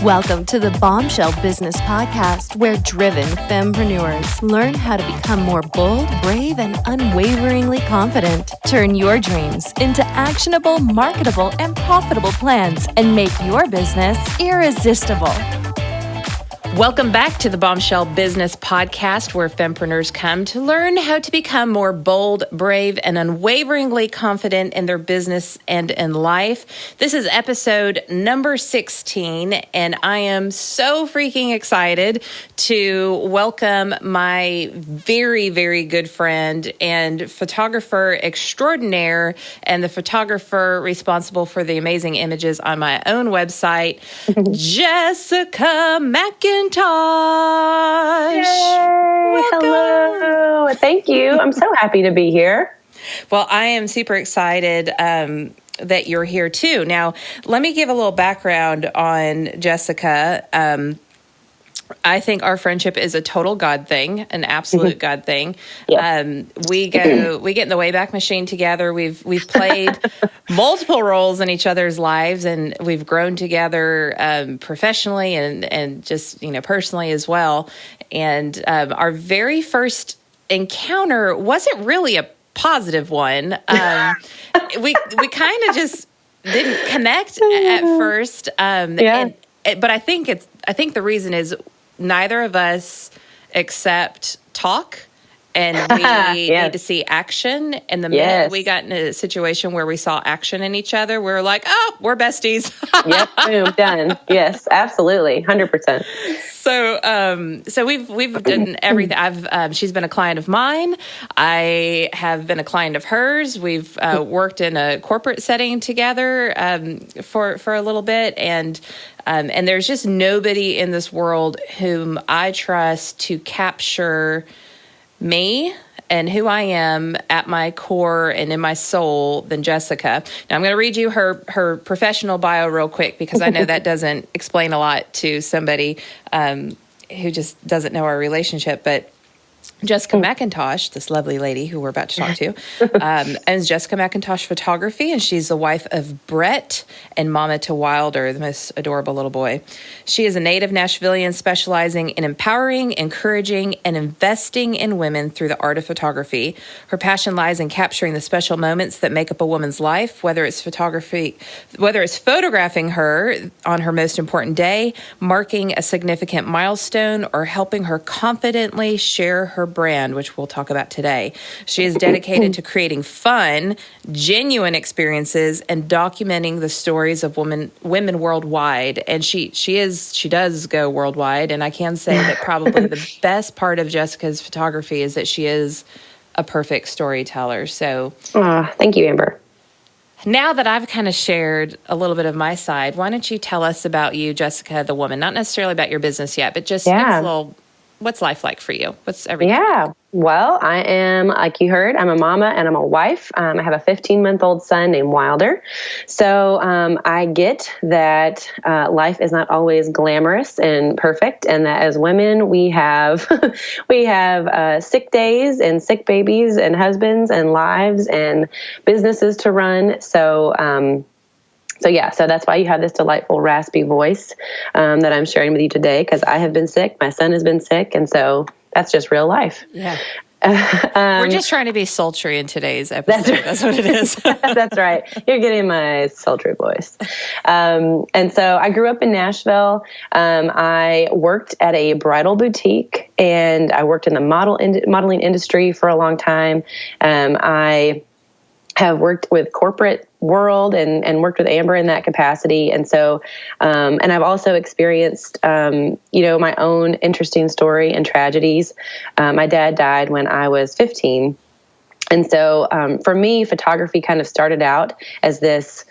Welcome to the Bombshell Business Podcast, where driven fempreneurs learn how to become more bold, brave, and unwaveringly confident. Turn your dreams into actionable, marketable, and profitable plans and make your business irresistible. Welcome back to the Bombshell Business Podcast, where fempreneurs come to learn how to become more bold, brave, and unwaveringly confident in their business and in life. This is episode number 16, and I am so freaking excited to welcome my very, very good friend and photographer extraordinaire and the photographer responsible for the amazing images on my own website, Jessica McIntosh. Yay, hello. Thank you. I'm so happy to be here. Well, I am super excited that you're here too. Now, let me give a little background on Jessica. I think our friendship is a total God thing, an absolute God thing. Yeah. We get in the Wayback Machine together. We've played multiple roles in each other's lives, and we've grown together professionally and just personally as well. And our very first encounter wasn't really a positive one. We kind of just didn't connect at first. But I think the reason is neither of us accept talk, and we need to see action. And the minute we got in a situation where we saw action in each other, we were like, oh, we're besties. Yep, boom, done. Yes, absolutely, 100%. So we've done everything. She's been a client of mine. I have been a client of hers. We've worked in a corporate setting together for a little bit, and there's just nobody in this world whom I trust to capture me and who I am at my core and in my soul than Jessica. Now, I'm going to read you her professional bio real quick, because I know that doesn't explain a lot to somebody who just doesn't know our relationship. But Jessica McIntosh, this lovely lady who we're about to talk to, owns Jessica McIntosh Photography, and she's the wife of Brett and mama to Wilder, the most adorable little boy. She is a native Nashvilleian specializing in empowering, encouraging, and investing in women through the art of photography. Her passion lies in capturing the special moments that make up a woman's life, whether it's photographing her on her most important day, marking a significant milestone, or helping her confidently share her brand, which we'll talk about today. She is dedicated to creating fun, genuine experiences and documenting the stories of women worldwide. And she does go worldwide. And I can say that probably the best part of Jessica's photography is that she is a perfect storyteller. So, thank you, Amber. Now that I've kind of shared a little bit of my side, why don't you tell us about you, Jessica, the woman? Not necessarily about your business yet, but just give us a little. What's life like for you? What's everything? Yeah. Well, I am, like you heard, I'm a mama and I'm a wife. I have a 15-month-old son named Wilder. So I get that life is not always glamorous and perfect, and that as women we have sick days and sick babies and husbands and lives and businesses to run. So that's why you have this delightful, raspy voice that I'm sharing with you today, because I have been sick. My son has been sick. And so that's just real life. Yeah. We're just trying to be sultry in today's episode. That's what it is. That's right. You're getting my sultry voice. And so I grew up in Nashville. I worked at a bridal boutique, and I worked in the modeling industry for a long time. I have worked with corporate world and worked with Amber in that capacity. And so, and I've also experienced, my own interesting story and tragedies. My dad died when I was 15. And so, for me, photography kind of started out as this,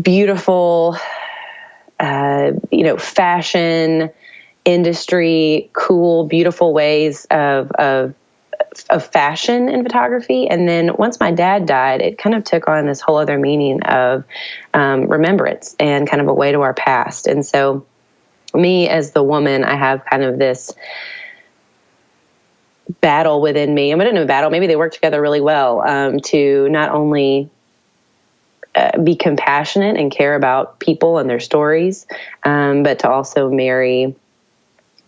beautiful, fashion industry, cool, beautiful ways of fashion and photography. And then once my dad died, it kind of took on this whole other meaning of remembrance and kind of a way to our past. And so me as the woman, I have kind of this battle within me. I don't know, battle, maybe they work together really well, to not only be compassionate and care about people and their stories, but to also marry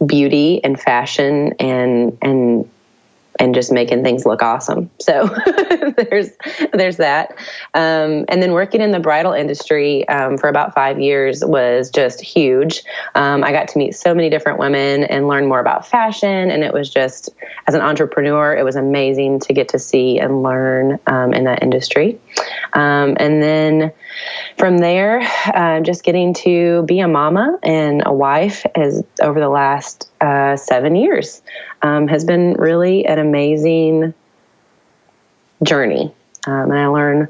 beauty and fashion and just making things look awesome. So there's that. And then working in the bridal industry for about 5 years was just huge. I got to meet so many different women and learn more about fashion. And it was just, as an entrepreneur, it was amazing to get to see and learn in that industry. And then from there, just getting to be a mama and a wife as over the last 7 years has been really an amazing journey. And I learn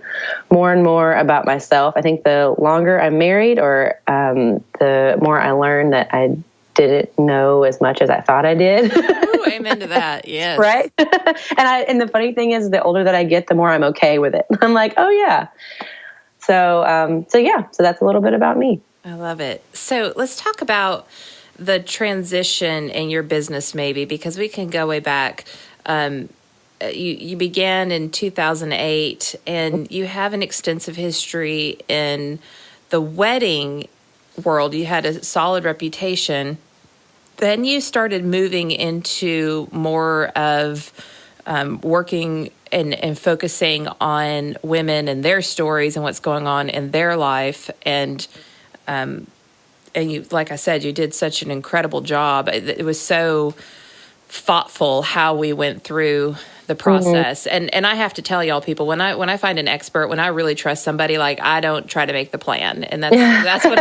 more and more about myself. I think the longer I'm married, or the more I learn that I didn't know as much as I thought I did. Ooh, amen to that. Yes. Right. And the funny thing is, the older that I get, the more I'm okay with it. I'm like, oh yeah. So that's a little bit about me. I love it. So let's talk about the transition in your business, maybe, because we can go way back. You began in 2008, and you have an extensive history in the wedding world. You had a solid reputation. Then you started moving into more of working and focusing on women and their stories and what's going on in their life. And you, like I said, you did such an incredible job. It was so thoughtful how we went through the process. Mm-hmm. And I have to tell y'all, people, when I find an expert, when I really trust somebody, like, I don't try to make the plan. And that's what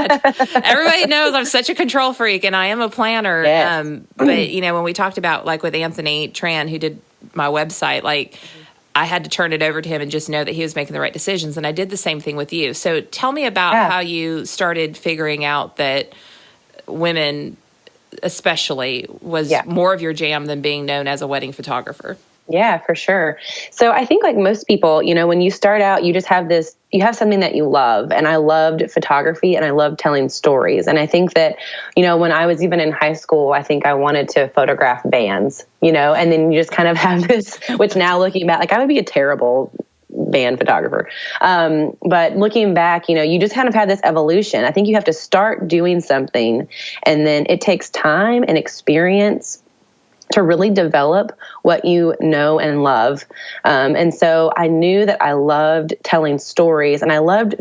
everybody knows. I'm such a control freak, and I am a planner. Yes. But when we talked about, like, with Anthony Tran, who did my website, like, I had to turn it over to him and just know that he was making the right decisions. And I did the same thing with you. So tell me about how you started figuring out that women especially was more of your jam than being known as a wedding photographer. Yeah, for sure. So I think, like most people, when you start out, you just have you have something that you love. And I loved photography and I loved telling stories. And I think that, when I was even in high school, I think I wanted to photograph bands, and then you just kind of have this, which now looking back, like, I would be a terrible band photographer. But looking back, you just kind of had this evolution. I think you have to start doing something, and then it takes time and experience to really develop what you know and love. And so I knew that I loved telling stories, and I loved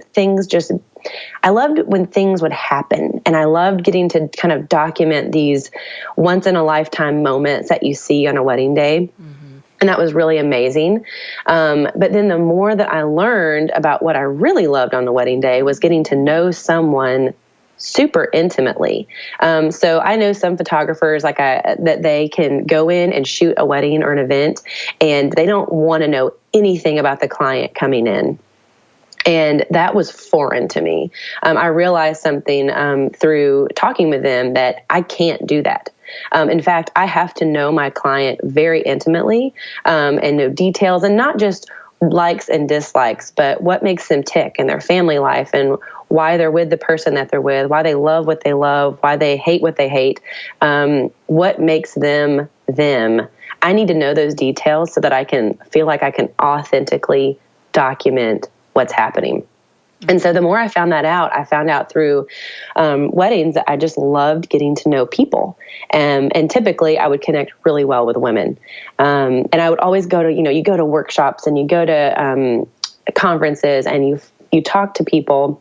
I loved when things would happen, and I loved getting to kind of document these once in a lifetime moments that you see on a wedding day. Mm-hmm. And that was really amazing. But then the more that I learned about what I really loved on the wedding day was getting to know someone super intimately. So I know some photographers that they can go in and shoot a wedding or an event, and they don't want to know anything about the client coming in. And that was foreign to me. I realized something through talking with them, that I can't do that. In fact, I have to know my client very intimately and know details, and not just likes and dislikes, but what makes them tick in their family life, and why they're with the person that they're with, why they love what they love, why they hate what they hate, what makes them them. I need to know those details so that I can feel like I can authentically document what's happening. And so the more I found out through weddings, that I just loved getting to know people. And typically I would connect really well with women. And I would always go to, you go to workshops and you go to conferences and you talk to people.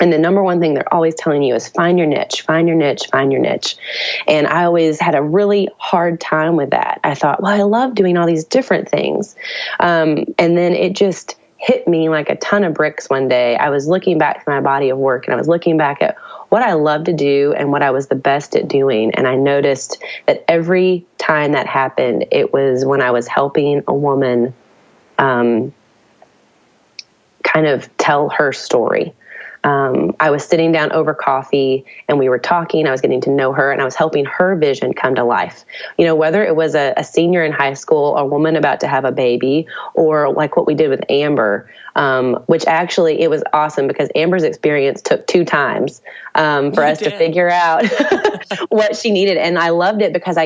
And the number one thing they're always telling you is find your niche, find your niche, find your niche. And I always had a really hard time with that. I thought, well, I love doing all these different things. And then it just hit me like a ton of bricks one day. I was looking back to my body of work, and I was looking back at what I loved to do and what I was the best at doing. And I noticed that every time that happened, it was when I was helping a woman kind of tell her story. I was sitting down over coffee and we were talking. I was getting to know her, and I was helping her vision come to life. Whether it was a senior in high school, a woman about to have a baby, or like what we did with Amber, which actually it was awesome because Amber's experience took 2 times for us to figure out what she needed. And I loved it because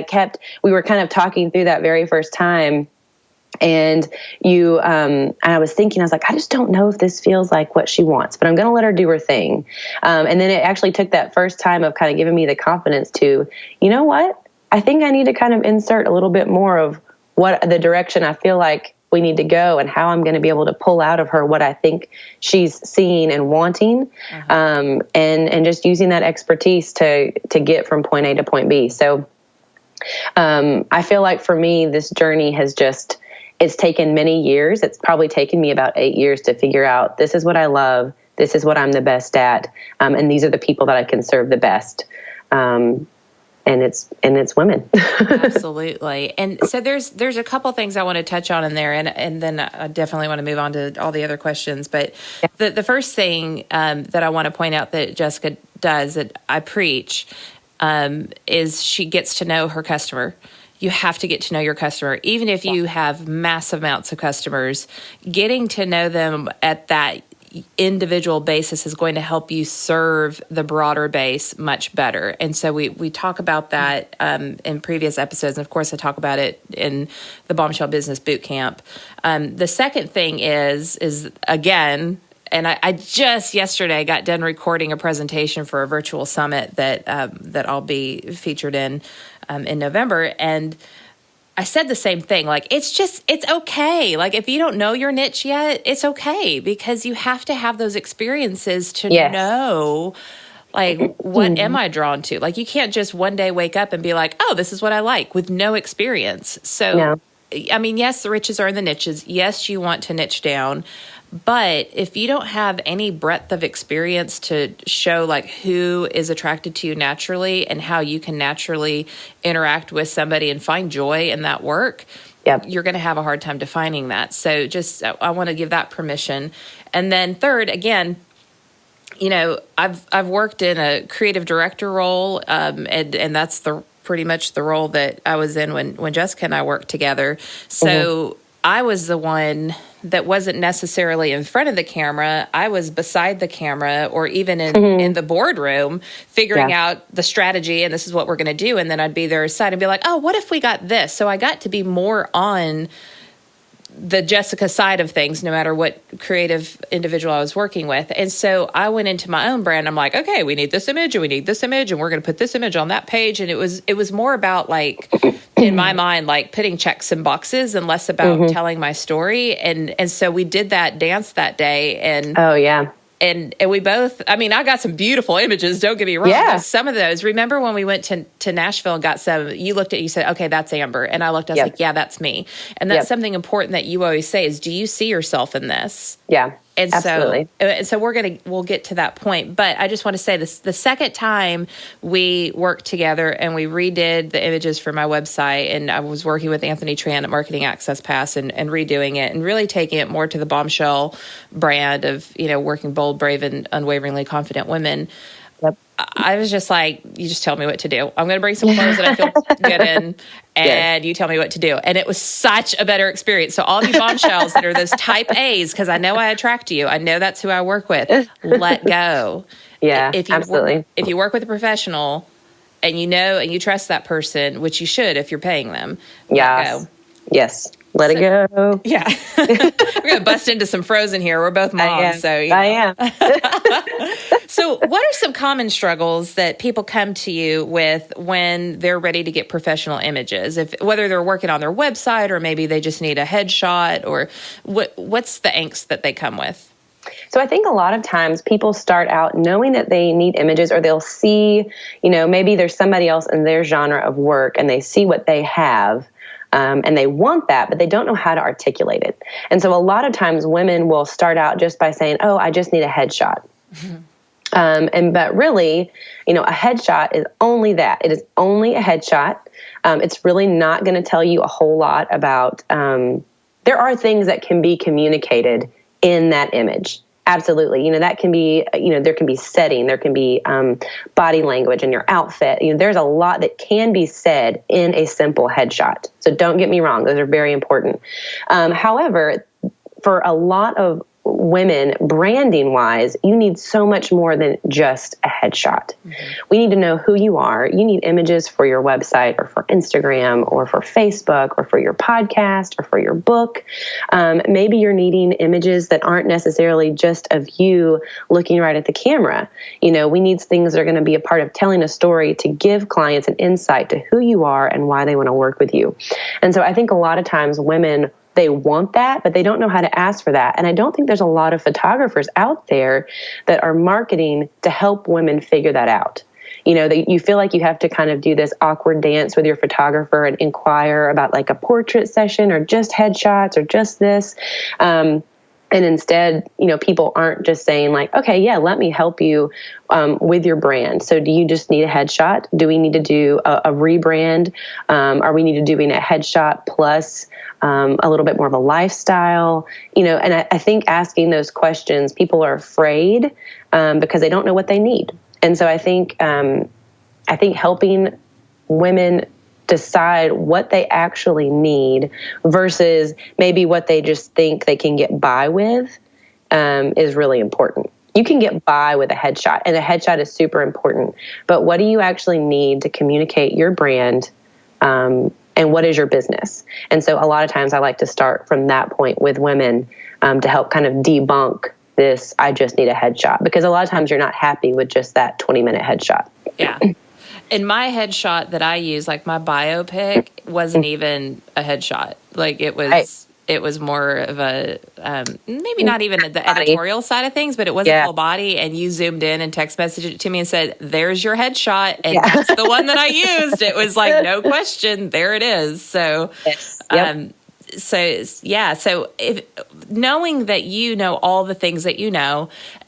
we were kind of talking through that very first time. And and I was thinking, I was like, I just don't know if this feels like what she wants, but I'm going to let her do her thing. And then it actually took that first time of kind of giving me the confidence to, you know what? I think I need to kind of insert a little bit more of what the direction I feel like we need to go and how I'm going to be able to pull out of her what I think she's seeing and wanting, and just using that expertise to get from point A to point B. So I feel like for me, this journey has it's taken many years. It's probably taken me about 8 years to figure out this is what I love, this is what I'm the best at, and these are the people that I can serve the best. And it's women. Absolutely. And so there's a couple things I want to touch on in there, and then I definitely want to move on to all the other questions. But the first thing that I want to point out that Jessica does, that I preach, is she gets to know her customer. You have to get to know your customer. Even if you have massive amounts of customers, getting to know them at that individual basis is going to help you serve the broader base much better. And so we talk about that in previous episodes. And of course, I talk about it in the Bombshell Business Bootcamp. The second thing is again, and I just yesterday got done recording a presentation for a virtual summit that I'll be featured in November. And I said the same thing. Like, it's okay. Like, if you don't know your niche yet, it's okay, because you have to have those experiences to know, like, what am I drawn to? Like, you can't just one day wake up and be like, oh, this is what I like, with no experience. So, I mean, yes, the riches are in the niches. Yes, you want to niche down. But if you don't have any breadth of experience to show like who is attracted to you naturally and how you can naturally interact with somebody and find joy in that work, you're going to have a hard time defining that. So just, I want to give that permission. And then third, again, you know, I've worked in a creative director role, and that's pretty much the role that I was in when Jessica and I worked together. So I was the one that wasn't necessarily in front of the camera. I was beside the camera, or even in the boardroom, figuring out the strategy, and this is what we're going to do. And then I'd be there aside and be like, oh, what if we got this? So I got to be more on the Jessica side of things, no matter what creative individual I was working with. And so I went into my own brand. I'm like, okay, we need this image and we need this image, and we're going to put this image on that page. And it was more about, like, in my mind, like putting checks in boxes and less about telling my story. And so we did that dance that day. And And we both, I mean, I got some beautiful images, don't get me wrong. Yeah. Some of those, remember when we went to Nashville and got some, you looked at it, you said, okay, that's Amber. And I looked, I was like, yeah, that's me. And that's something important that you always say is, do you see yourself in this? Yeah. And absolutely. So we'll get to that point. But I just want to say this, the second time we worked together and we redid the images for my website, and I was working with Anthony Tran at Marketing Access Pass and redoing it and really taking it more to the Bombshell brand of, you know, working bold, brave, and unwaveringly confident women. Yep. I was just like, you just tell me what to do. I'm going to bring some clothes that I feel good in, and you tell me what to do. And it was such a better experience. So all of you bombshells that are those type A's, because I know I attract you, I know that's who I work with, let go. Yeah, if you absolutely. If you work with a professional and you know and you trust that person, which you should if you're paying them, let go. Yes. Let it go. Yeah. We're going to bust into some Frozen here. We're both moms. I am. So what are some common struggles that people come to you with when they're ready to get professional images? Whether they're working on their website or maybe they just need a headshot, or what's the angst that they come with? So I think a lot of times people start out knowing that they need images, or they'll see, you know, maybe there's somebody else in their genre of work and they see what they have. And they want that, but they don't know how to articulate it. And so a lot of times women will start out just by saying, oh, I just need a headshot. Mm-hmm. But really, you know, a headshot is only that. It is only a headshot. It's really not going to tell you a whole lot about, there are things that can be communicated in that image. Absolutely. You know, that can be, you know, there can be setting, there can be body language in your outfit. You know, there's a lot that can be said in a simple headshot. So don't get me wrong. Those are very important. However, for a lot of women, branding wise, you need so much more than just a headshot. We need to know who you are. You need images for your website or for Instagram or for Facebook or for your podcast or for your book. Maybe you're needing images that aren't necessarily just of you looking right at the camera. We need things that are going to be a part of telling a story to give clients an insight to who you are and why they want to work with you. And so I think a lot of times women, they want that, but they don't know how to ask for that. And I don't think there's a lot of photographers out there that are marketing to help women figure that out. You feel like you have to kind of do this awkward dance with your photographer and inquire about like a portrait session or just headshots or just this. And instead, people aren't just saying like, okay, yeah, let me help you with your brand. So do you just need a headshot? Do we need to do a rebrand? Are we need to doing a headshot plus a little bit more of a lifestyle? And I think asking those questions, people are afraid because they don't know what they need. And so I think helping women decide what they actually need versus maybe what they just think they can get by with is really important. You can get by with a headshot, and a headshot is super important. But what do you actually need to communicate your brand, and what is your business? And so a lot of times I like to start from that point with women to help kind of debunk this, I just need a headshot. Because a lot of times you're not happy with just that 20-minute headshot. Yeah. And my headshot that I use, like my biopic, wasn't even a headshot. Like it was more of a, maybe not even the editorial side of things, but it wasn't full body. And you zoomed in and text messaged it to me and said, there's your headshot. And that's the one that I used. It was like, no question, there it is. So, So if knowing that all the things that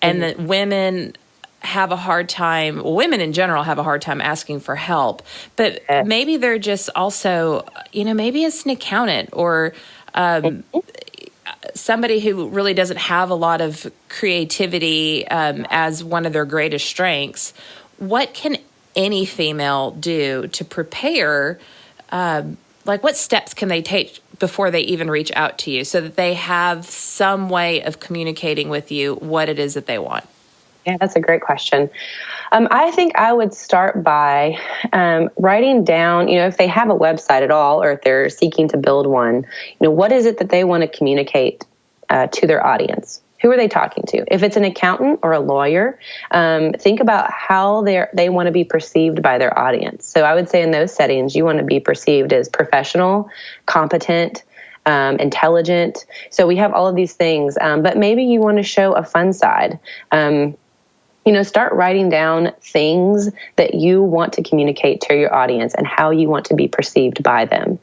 and that women have a hard time, women in general have a hard time asking for help, but maybe they're just also, maybe it's an accountant or somebody who really doesn't have a lot of creativity as one of their greatest strengths. What can any female do to prepare? What steps can they take before they even reach out to you so that they have some way of communicating with you what it is that they want? Yeah, that's a great question. I think I would start by writing down, if they have a website at all or if they're seeking to build one, what is it that they want to communicate to their audience? Who are they talking to? If it's an accountant or a lawyer, think about how they want to be perceived by their audience. So I would say in those settings, you want to be perceived as professional, competent, intelligent. So we have all of these things, but maybe you want to show a fun side. Start writing down things that you want to communicate to your audience and how you want to be perceived by them.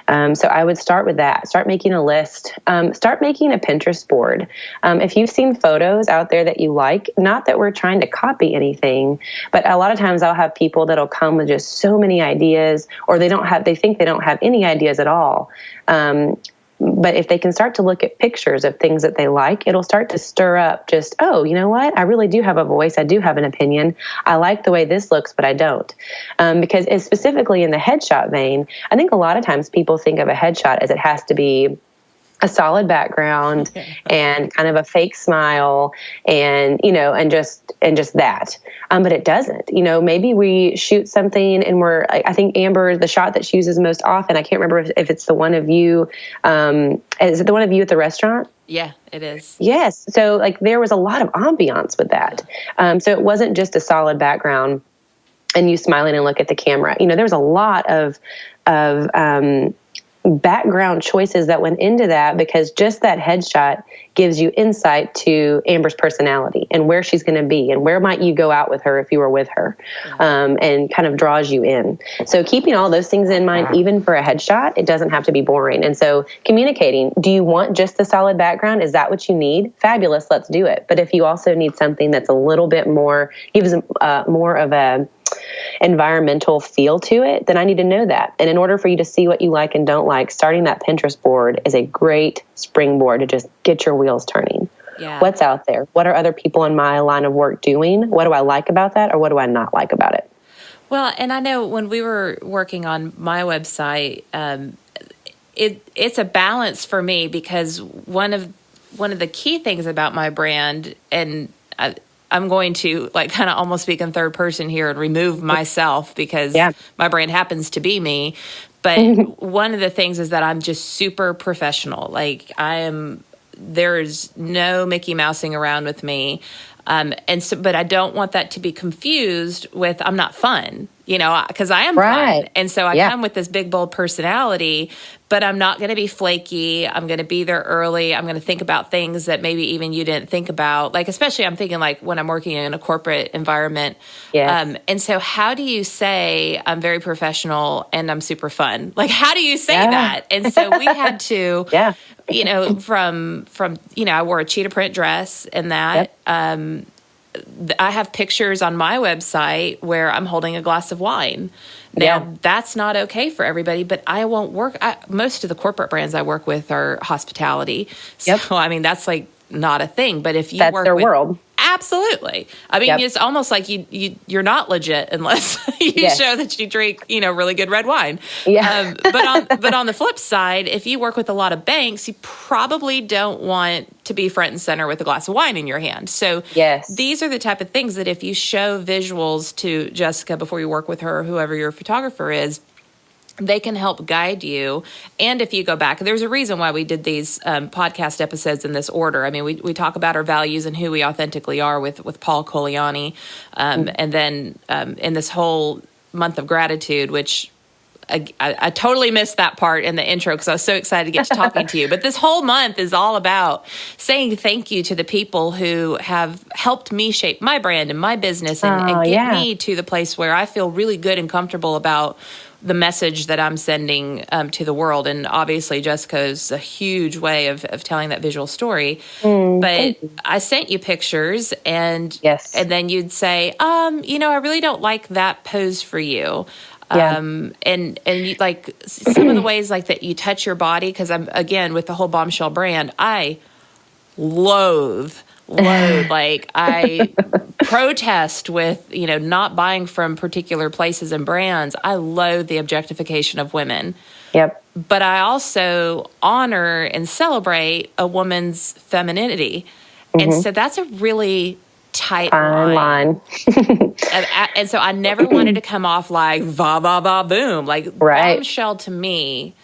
So I would start with that. Start making a list. Start making a Pinterest board. If you've seen photos out there that you like, not that we're trying to copy anything, but a lot of times I'll have people that'll come with just so many ideas, or they think they don't have any ideas at all. But if they can start to look at pictures of things that they like, it'll start to stir up just, oh, you know what? I really do have a voice. I do have an opinion. I like the way this looks, but I don't. Because specifically in the headshot vein, I think a lot of times people think of a headshot as it has to be a solid background and kind of a fake smile and, and just that. But it doesn't, maybe we shoot something and I think Amber, the shot that she uses most often, I can't remember if it's the one of you, is it the one of you at the restaurant? Yeah, it is. Yes. So there was a lot of ambiance with that. So it wasn't just a solid background and you smiling and look at the camera. There was a lot of background choices that went into that because just that headshot gives you insight to Amber's personality and where she's going to be and where might you go out with her if you were with her, and kind of draws you in. So keeping all those things in mind, even for a headshot, it doesn't have to be boring. And so communicating, do you want just the solid background? Is that what you need? Fabulous. Let's do it. But if you also need something that's a little bit more, gives more of a environmental feel to it, then I need to know that. And in order for you to see what you like and don't like, starting that Pinterest board is a great springboard to just get your wheels turning. Yeah. What's out there? What are other people in my line of work doing? What do I like about that, or what do I not like about it? Well, and I know when we were working on my website, it's a balance for me because one of one of the key things about my brand, and I'm going to like kind of almost speak in third person here and remove myself because my brand happens to be me. But one of the things is that I'm just super professional. Like there's no Mickey Mousing around with me. And so, but I don't want that to be confused with I'm not fun, because I am fun. And so I come with this big, bold personality, but I'm not going to be flaky. I'm going to be there early. I'm going to think about things that maybe even you didn't think about. Like, especially I'm thinking like when I'm working in a corporate environment. And so how do you say I'm very professional and I'm super fun? Like, how do you say that? And so we had to, from I wore a cheetah print dress and that, I have pictures on my website where I'm holding a glass of wine. Now, that's not okay for everybody, but I won't work. Most of the corporate brands I work with are hospitality. So, I mean, that's like not a thing. But if you that's work their with, world. Absolutely. I mean, it's almost like you're not legit unless you show that you drink, really good red wine. But on the flip side, if you work with a lot of banks, you probably don't want to be front and center with a glass of wine in your hand. So these are the type of things that if you show visuals to Jessica before you work with her or whoever your photographer is, they can help guide you. And if you go back, there's a reason why we did these podcast episodes in this order. I mean, we talk about our values and who we authentically are with Paul Coliani. And then in this whole month of gratitude, which I totally missed that part in the intro because I was so excited to get to talking to you. But this whole month is all about saying thank you to the people who have helped me shape my brand and my business and get me to the place where I feel really good and comfortable about the message that I'm sending to the world. And obviously Jessica's a huge way of telling that visual story. But I sent you pictures and then you'd say, I really don't like that pose for you. And you, like some of the ways like that you touch your body, because I'm again with the whole Bombshell brand, I loathe like I protest with not buying from particular places and brands. I loathe the objectification of women. But I also honor and celebrate a woman's femininity. And so that's a really tight line. And so I never wanted to come off like va va va boom. Like Bombshell to me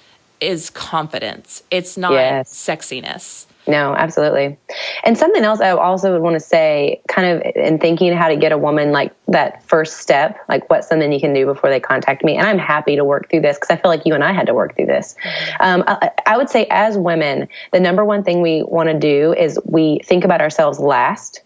is confidence. It's not sexiness. No, absolutely. And something else I also would want to say, kind of in thinking how to get a woman like that first step, like what's something you can do before they contact me. And I'm happy to work through this because I feel like you and I had to work through this. I would say as women, the number one thing we want to do is we think about ourselves last.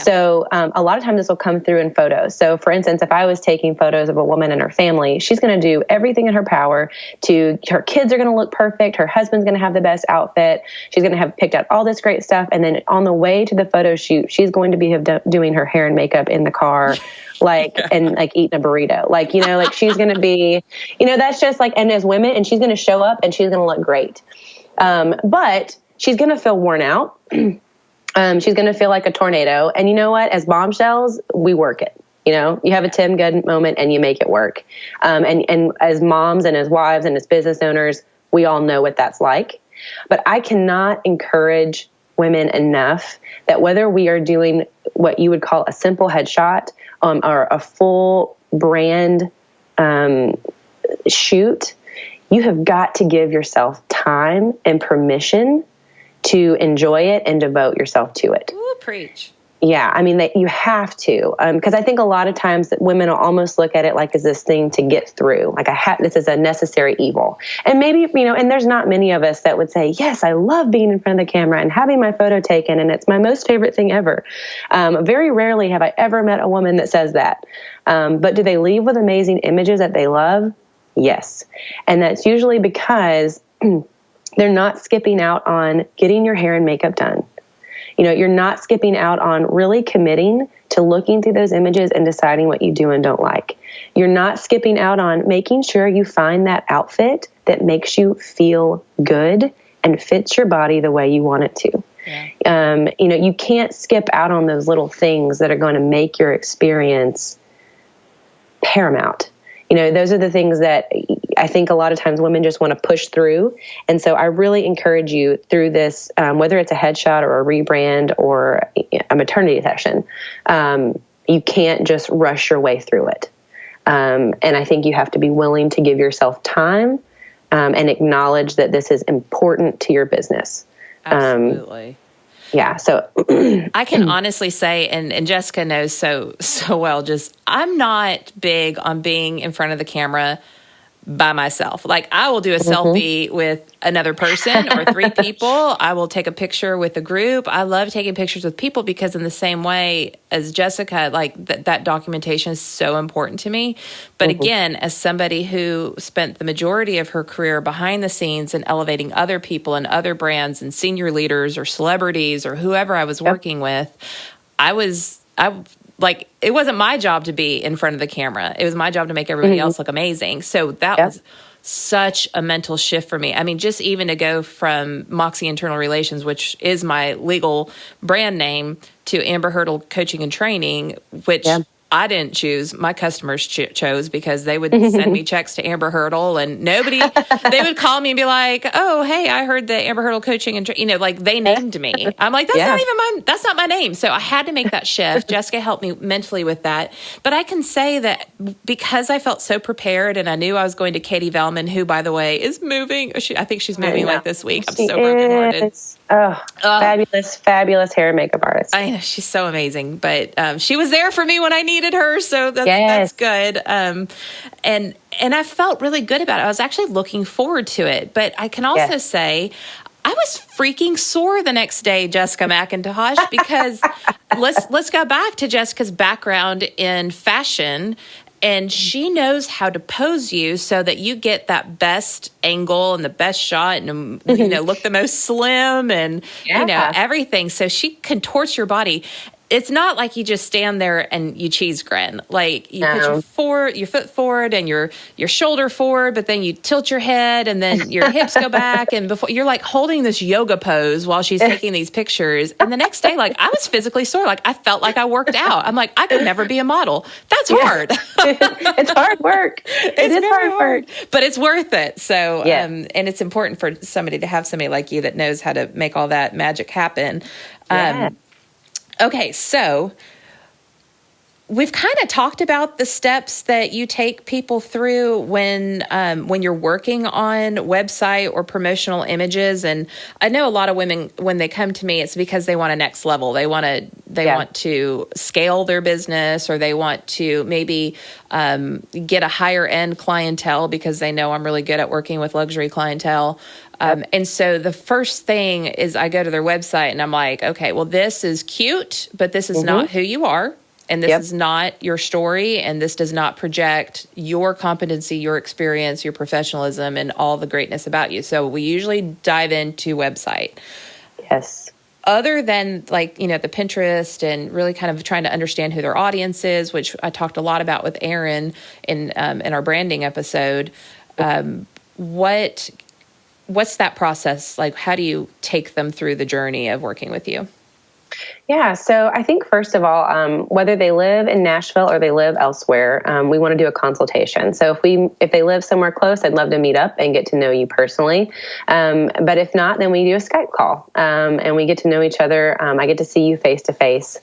So a lot of times this will come through in photos. So for instance, if I was taking photos of a woman and her family, she's going to do everything in her power her kids are going to look perfect. Her husband's going to have the best outfit. She's going to have picked out all this great stuff. And then on the way to the photo shoot, she's going to be doing her hair and makeup in the car, and like eating a burrito. Like, like she's going to be, that's just like, and as women, and she's going to show up and she's going to look great. But she's going to feel worn out. She's going to feel like a tornado. And you know what? As bombshells, we work it. You have a Tim Good moment and you make it work. And as moms and as wives and as business owners, we all know what that's like. But I cannot encourage women enough that whether we are doing what you would call a simple headshot or a full brand shoot, you have got to give yourself time and permission to enjoy it and devote yourself to it. Ooh, preach. Yeah, I mean, you have to, because I think a lot of times that women will almost look at it like as this thing to get through. Like this is a necessary evil. And maybe, and there's not many of us that would say, yes, I love being in front of the camera and having my photo taken, and it's my most favorite thing ever. Very rarely have I ever met a woman that says that. But do they leave with amazing images that they love? Yes. And that's usually because they're not skipping out on getting your hair and makeup done. You're not skipping out on really committing to looking through those images and deciding what you do and don't like. You're not skipping out on making sure you find that outfit that makes you feel good and fits your body the way you want it to. Yeah. You can't skip out on those little things that are going to make your experience paramount. those are the things that I think a lot of times women just want to push through. And so I really encourage you through this, whether it's a headshot or a rebrand or a maternity session, you can't just rush your way through it. And I think you have to be willing to give yourself time and acknowledge that this is important to your business. Absolutely. Yeah. So I can honestly say, and Jessica knows so well, just I'm not big on being in front of the camera by myself. Like, I will do a selfie with another person or 3 people. I will take a picture with a group. I love taking pictures with people because in the same way as Jessica, like that documentation is so important to me. But again, as somebody who spent the majority of her career behind the scenes and elevating other people and other brands and senior leaders or celebrities or whoever I was working with, like, it wasn't my job to be in front of the camera. It was my job to make everybody else look amazing. So that was such a mental shift for me. I mean, just even to go from Moxie Internal Relations, which is my legal brand name, to Amber Hurdle Coaching and Training, which I didn't choose. My customers chose, because they would send me checks to Amber Hurdle, and they would call me and be like, "Oh, hey, I heard that Amber Hurdle Coaching and like they named me." I'm like, that's not my name. So I had to make that shift. Jessica helped me mentally with that. But I can say that because I felt so prepared, and I knew I was going to Katie Velman, who, by the way, is moving. I think she's moving like this week. I'm so brokenhearted. Fabulous hair and makeup artist. I know, she's so amazing, but she was there for me when I needed her, so that's good. And I felt really good about it. I was actually looking forward to it, but I can also say I was freaking sore the next day, Jessica McIntosh, because let's go back to Jessica's background in fashion. And she knows how to pose you so that you get that best angle and the best shot and, look the most slim and, everything. So she contorts your body. It's not like you just stand there and you cheese grin. Like, you put your foot forward and your shoulder forward, but then you tilt your head and then your hips go back, and before you're like holding this yoga pose while she's taking these pictures. And the next day, like, I was physically sore. Like, I felt like I worked out. I'm like, I could never be a model. That's hard. It's hard work. It is hard work, but it's worth it. So, and it's important for somebody to have somebody like you that knows how to make all that magic happen. Okay, so we've kind of talked about the steps that you take people through when you're working on website or promotional images, and I know a lot of women, when they come to me, it's because they want a next level. They want to scale their business, or they want to maybe get a higher end clientele because they know I'm really good at working with luxury clientele. And so the first thing is I go to their website and I'm like, okay, well, this is cute, but this is not who you are. And this is not your story. And this does not project your competency, your experience, your professionalism, and all the greatness about you. So we usually dive into website. Yes. Other than the Pinterest and really kind of trying to understand who their audience is, which I talked a lot about with Erin in our branding episode, what's that process like? How do you take them through the journey of working with you? Yeah. So I think, first of all, whether they live in Nashville or they live elsewhere, we want to do a consultation. So if they live somewhere close, I'd love to meet up and get to know you personally. But if not, then we do a Skype call, and we get to know each other. I get to see you face to face,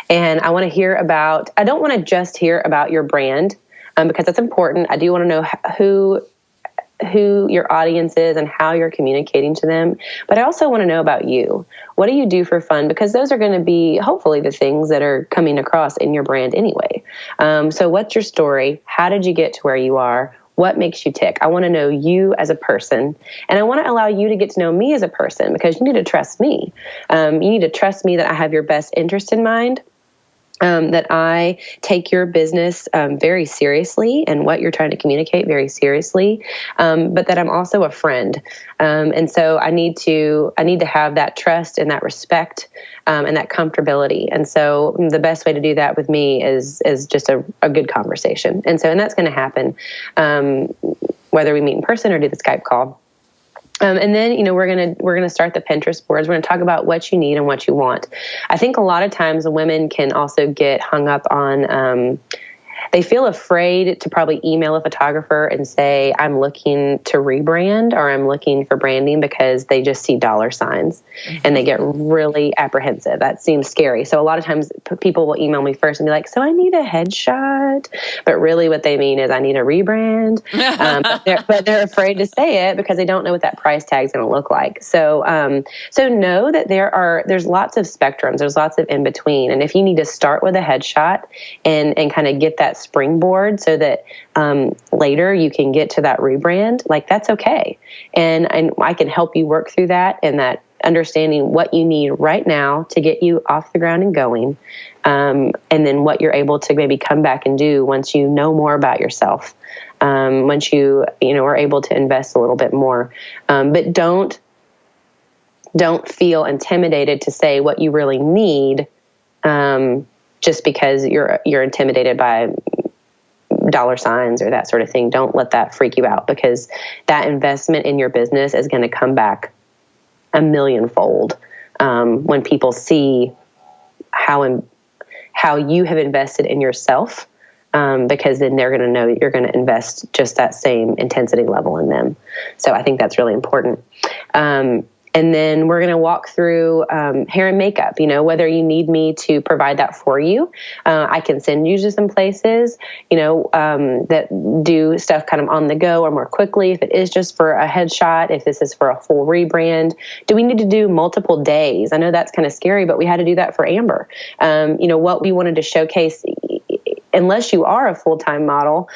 and I want to hear about, I don't want to just hear about your brand, because that's important. I do want to know who your audience is and how you're communicating to them. But I also want to know about you. What do you do for fun? Because those are going to be hopefully the things that are coming across in your brand anyway. So what's your story? How did you get to where you are? What makes you tick? I want to know you as a person, and I want to allow you to get to know me as a person, because you need to trust me. You need to trust me that I have your best interest in mind. That I take your business very seriously and what you're trying to communicate very seriously, but that I'm also a friend. And so I need to have that trust and that respect and that comfortability. And so the best way to do that with me is just a good conversation. And that's going to happen whether we meet in person or do the Skype call. And then, we're gonna start the Pinterest boards. We're gonna talk about what you need and what you want. I think a lot of times women can also get hung up on, they feel afraid to probably email a photographer and say, I'm looking to rebrand or I'm looking for branding, because they just see dollar signs and they get really apprehensive. That seems scary. So a lot of times people will email me first and be like, so I need a headshot. But really what they mean is I need a rebrand. But they're afraid to say it because they don't know what that price tag is going to look like. So know that there's lots of spectrums. There's lots of in between. And if you need to start with a headshot and kind of get that springboard so that later you can get to that rebrand, like that's okay. And I can help you work through that, and that understanding what you need right now to get you off the ground and going. And then what you're able to maybe come back and do once you know more about yourself. Once you are able to invest a little bit more. But don't feel intimidated to say what you really need, just because you're intimidated by dollar signs or that sort of thing. Don't let that freak you out, because that investment in your business is going to come back a millionfold when people see how you have invested in yourself, because then they're going to know that you're going to invest just that same intensity level in them. So I think that's really important. And then we're going to walk through hair and makeup, whether you need me to provide that for you. I can send you to some places, that do stuff kind of on the go or more quickly. If it is just for a headshot, if this is for a full rebrand, do we need to do multiple days? I know that's kind of scary, but we had to do that for Amber. What we wanted to showcase, unless you are a full-time model,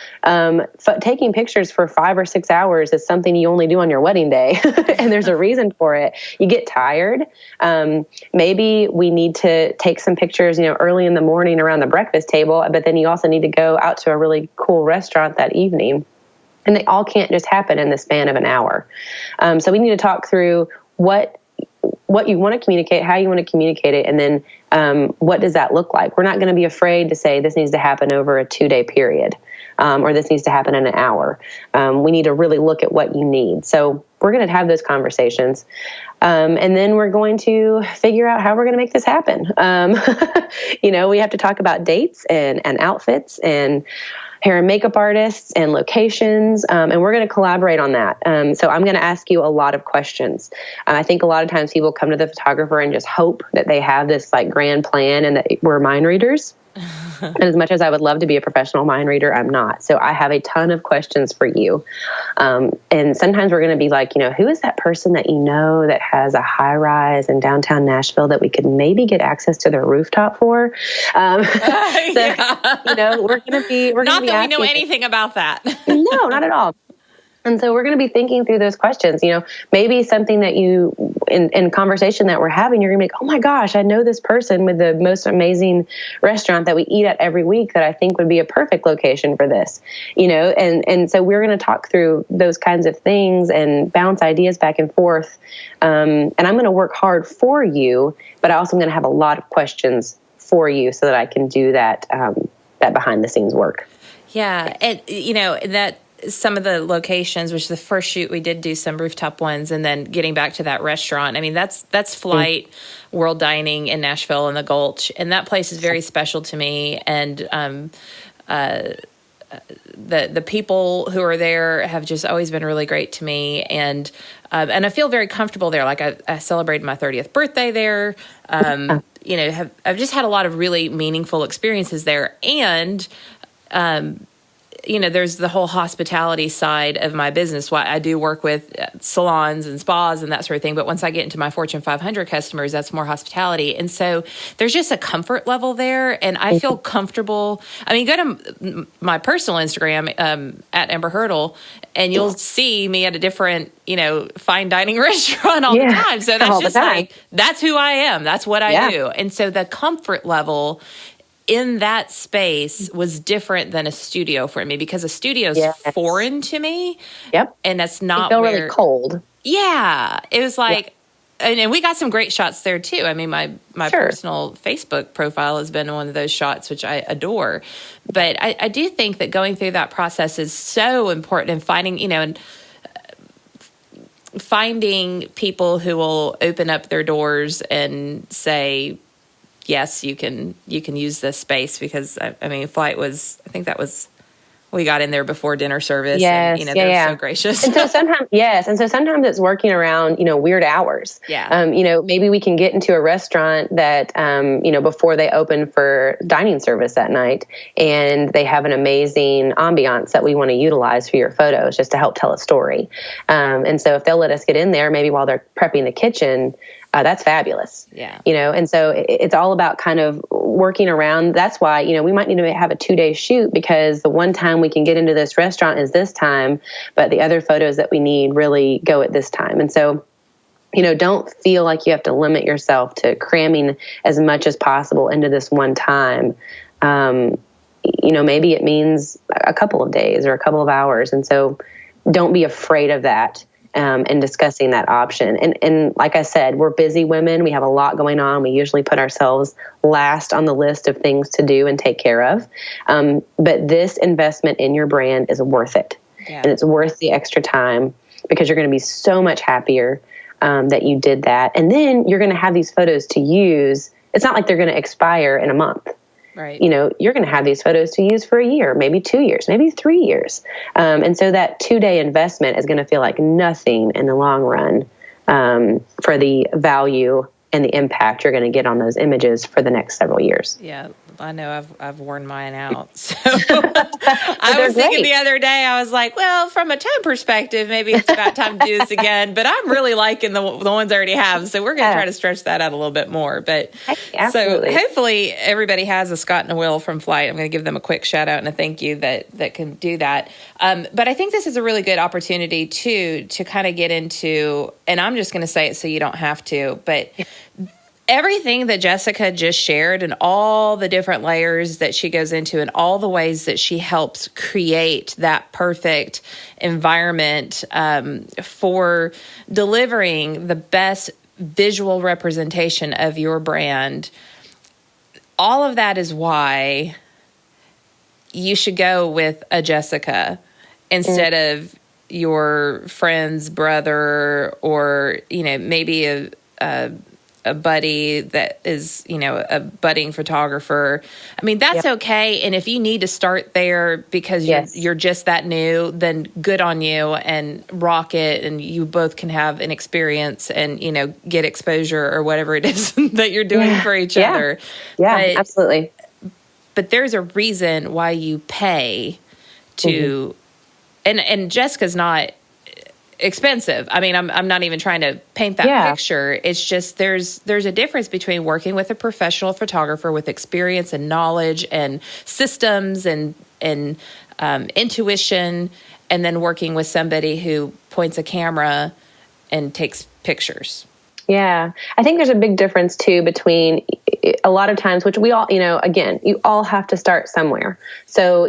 taking pictures for 5 or 6 hours is something you only do on your wedding day. And there's a reason for it. You get tired. Maybe we need to take some pictures, early in the morning around the breakfast table, but then you also need to go out to a really cool restaurant that evening. And they all can't just happen in the span of an hour. So we need to talk through what you want to communicate, how you want to communicate it, and then what does that look like? We're not going to be afraid to say this needs to happen over a 2-day period, or this needs to happen in an hour. We need to really look at what you need. So we're going to have those conversations. And then we're going to figure out how we're going to make this happen. We have to talk about dates and outfits and hair and makeup artists and locations, and we're going to collaborate on that. So I'm going to ask you a lot of questions. I think a lot of times people come to the photographer and just hope that they have this like grand plan and that we're mind readers. And as much as I would love to be a professional mind reader, I'm not. So I have a ton of questions for you. And sometimes we're going to be like, who is that person that that has a high rise in downtown Nashville that we could maybe get access to their rooftop for? We're going to be not that we know anything about that. No, not at all. And so we're going to be thinking through those questions, maybe something that you, in conversation that we're having, you're going to be like, oh my gosh, I know this person with the most amazing restaurant that we eat at every week that I think would be a perfect location for this, and so we're going to talk through those kinds of things and bounce ideas back and forth. And I'm going to work hard for you, but I also am going to have a lot of questions for you so that I can do that behind the scenes work. Yeah. And, that some of the locations, which the first shoot we did do some rooftop ones, and then getting back to that restaurant. I mean, that's Flight World Dining in Nashville in the Gulch, and that place is very special to me. And the people who are there have just always been really great to me, and I feel very comfortable there. Like I celebrated my 30th birthday there. I've just had a lot of really meaningful experiences there, and there's the whole hospitality side of my business. Why I do work with salons and spas and that sort of thing. But once I get into my Fortune 500 customers, that's more hospitality. And so there's just a comfort level there. And I feel comfortable. I mean, go to my personal Instagram at Amber Hurdle, and you'll see me at a different, fine dining restaurant all the time. So that's just like, that's who I am. That's what I do. And so the comfort level in that space was different than a studio for me, because a studio is foreign to me. Yep. And that's not really cold. Yeah. It was like, and we got some great shots there too. I mean, my personal Facebook profile has been one of those shots, which I adore. But I do think that going through that process is so important, and finding people who will open up their doors and say, yes, you can use this space, because I mean, Flight was, I think that was, we got in there before dinner service, Yes, and they're so gracious. And so sometimes, it's working around, weird hours. Yeah. Maybe we can get into a restaurant that, before they open for dining service that night, and they have an amazing ambiance that we want to utilize for your photos just to help tell a story. And so if they'll let us get in there, maybe while they're prepping the kitchen, that's fabulous. Yeah. And so it's all about kind of working around. That's why, we might need to have a 2-day shoot, because the one time we can get into this restaurant is this time, but the other photos that we need really go at this time. And so, don't feel like you have to limit yourself to cramming as much as possible into this one time. Maybe it means a couple of days or a couple of hours. And so don't be afraid of that. And discussing that option. And like I said, we're busy women. We have a lot going on. We usually put ourselves last on the list of things to do and take care of. But this investment in your brand is worth it. Yeah. And it's worth the extra time, because you're going to be so much happier that you did that. And then you're going to have these photos to use. It's not like they're going to expire in a month. Right. You're going to have these photos to use for a year, maybe 2 years, maybe 3 years. And so that 2-day investment is going to feel like nothing in the long run for the value and the impact you're going to get on those images for the next several years. Yeah, I know I've worn mine out. So I was thinking the other day, I was like, well, from a time perspective, maybe it's about time to do this again. But I'm really liking the ones I already have. So we're going to try to stretch that out a little bit more. But so hopefully everybody has a Scott and a Will from Flight. I'm going to give them a quick shout out and a thank you that can do that. But I think this is a really good opportunity to kind of get into, and I'm just going to say it so you don't have to, but everything that Jessica just shared and all the different layers that she goes into and all the ways that she helps create that perfect environment for delivering the best visual representation of your brand, all of that is why you should go with a Jessica instead of your friend's brother, or, maybe a buddy that is, a budding photographer. I mean, that's okay. And if you need to start there because you're just that new, then good on you, and rock it. And you both can have an experience and, get exposure or whatever it is that you're doing for each other. Yeah, absolutely. But there's a reason why you pay to, and Jessica's not expensive. I mean, I'm not even trying to paint that picture. It's just there's a difference between working with a professional photographer with experience and knowledge and systems and intuition, and then working with somebody who points a camera and takes pictures. Yeah. I think there's a big difference too between a lot of times, which we all, again, you all have to start somewhere. So,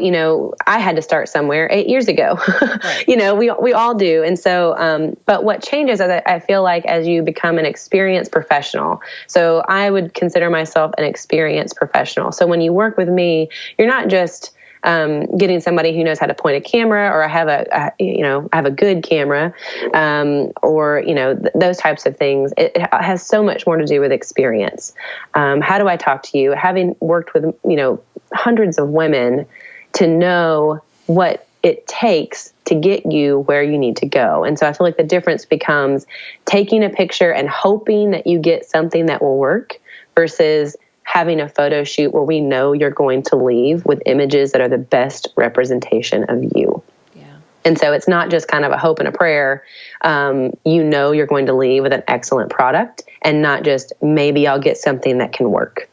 I had to start somewhere 8 years ago, right. We all do. And so, but what changes is I feel like as you become an experienced professional. So I would consider myself an experienced professional. So when you work with me, you're not just getting somebody who knows how to point a camera, or I have a good camera, or, those types of things. It has so much more to do with experience. How do I talk to you? Having worked with, hundreds of women, to know what it takes to get you where you need to go. And so I feel like the difference becomes taking a picture and hoping that you get something that will work versus having a photo shoot where we know you're going to leave with images that are the best representation of you. Yeah. And so it's not just kind of a hope and a prayer. You're going to leave with an excellent product, and not just maybe I'll get something that can work.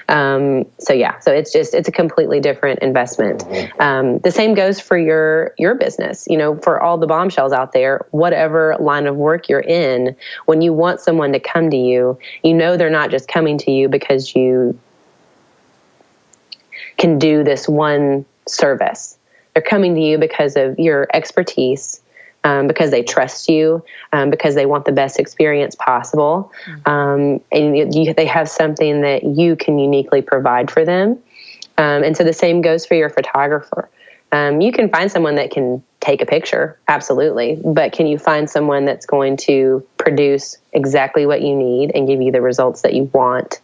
So it's a completely different investment. The same goes for your business, for all the bombshells out there, whatever line of work you're in, when you want someone to come to you, they're not just coming to you because you can do this one service. They're coming to you because of your expertise, because they trust you, because they want the best experience possible. And they have something that you can uniquely provide for them. And so the same goes for your photographer. You can find someone that can take a picture, absolutely. But can you find someone that's going to produce exactly what you need and give you the results that you want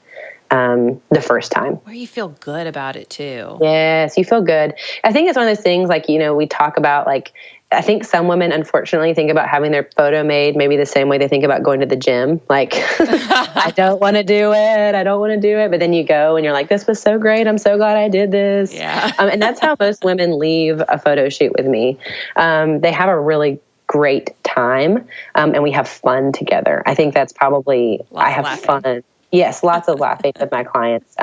the first time. Where you feel good about it too. Yes, you feel good. I think it's one of those things like, we talk about like, I think some women unfortunately think about having their photo made maybe the same way they think about going to the gym. Like, I don't want to do it. I don't want to do it. But then you go and you're like, this was so great. I'm so glad I did this. Yeah. And that's how most women leave a photo shoot with me. They have a really great time and we have fun together. I think that's probably, I have fun. Yes, lots of laughing with my clients.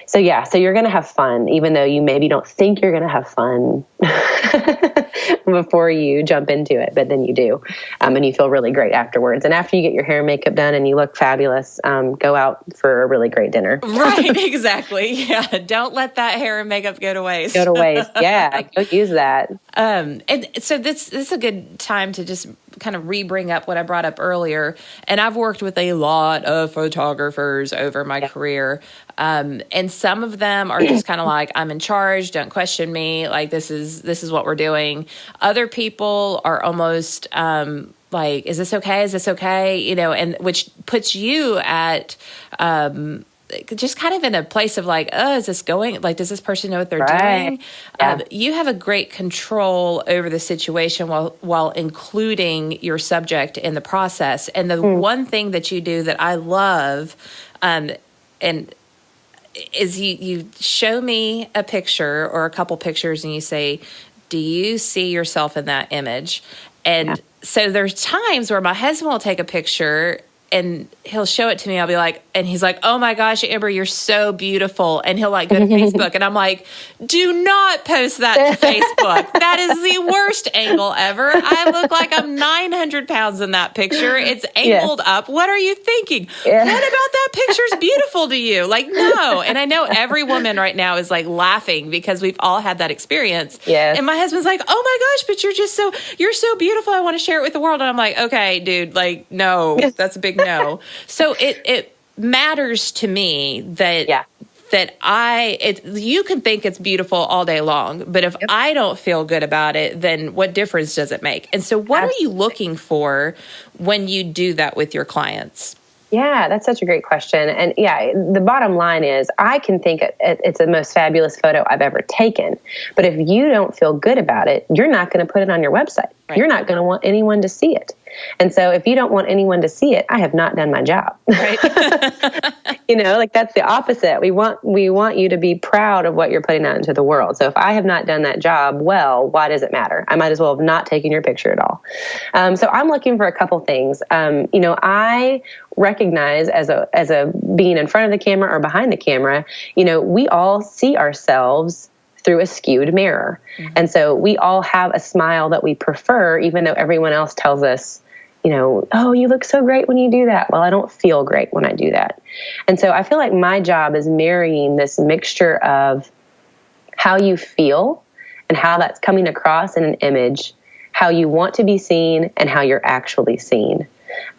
So you're going to have fun, even though you maybe don't think you're going to have fun before you jump into it, but then you do. And you feel really great afterwards. And after you get your hair and makeup done and you look fabulous, go out for a really great dinner. Right, exactly. Yeah, don't let that hair and makeup go to waste. Yeah, go use that. And so this is a good time to just kind of re-bring up what I brought up earlier. And I've worked with a lot of photographers over my career. And some of them are just kind of like, I'm in charge, don't question me. Like, this is what we're doing. Other people are almost like, is this okay? Is this okay? And which puts you at just kind of in a place of like, is this going? Like, does this person know what they're doing? Yeah. You have a great control over the situation while including your subject in the process. And the one thing that you do that I love, and is you show me a picture or a couple pictures and you say, do you see yourself in that image? And so there's times where my husband will take a picture and he'll show it to me. I'll be like, and he's like, oh my gosh, Amber, you're so beautiful. And he'll like go to Facebook and I'm like, do not post that to Facebook. That is the worst angle ever. I look like I'm 900 pounds in that picture. It's angled up. What are you thinking? What about that picture's beautiful to you? Like, no. And I know every woman right now is like laughing because we've all had that experience. Yes. And my husband's like, oh my gosh, but you're so beautiful. I want to share it with the world. And I'm like, okay, dude, like, no, that's a big no. So it matters to me that you can think it's beautiful all day long, but if I don't feel good about it, then what difference does it make? And so what are you looking for when you do that with your clients? Yeah, that's such a great question. And the bottom line is I can think it's the most fabulous photo I've ever taken. But if you don't feel good about it, you're not going to put it on your website. Right. You're not going to want anyone to see it. And so if you don't want anyone to see it, I have not done my job. Right. Like that's the opposite. We want you to be proud of what you're putting out into the world. So if I have not done that job well, why does it matter? I might as well have not taken your picture at all. So I'm looking for a couple things. I recognize as a being in front of the camera or behind the camera, we all see ourselves through a skewed mirror. Mm-hmm. And so we all have a smile that we prefer, even though everyone else tells us, oh, you look so great when you do that. Well, I don't feel great when I do that. And so I feel like my job is marrying this mixture of how you feel and how that's coming across in an image, how you want to be seen and how you're actually seen.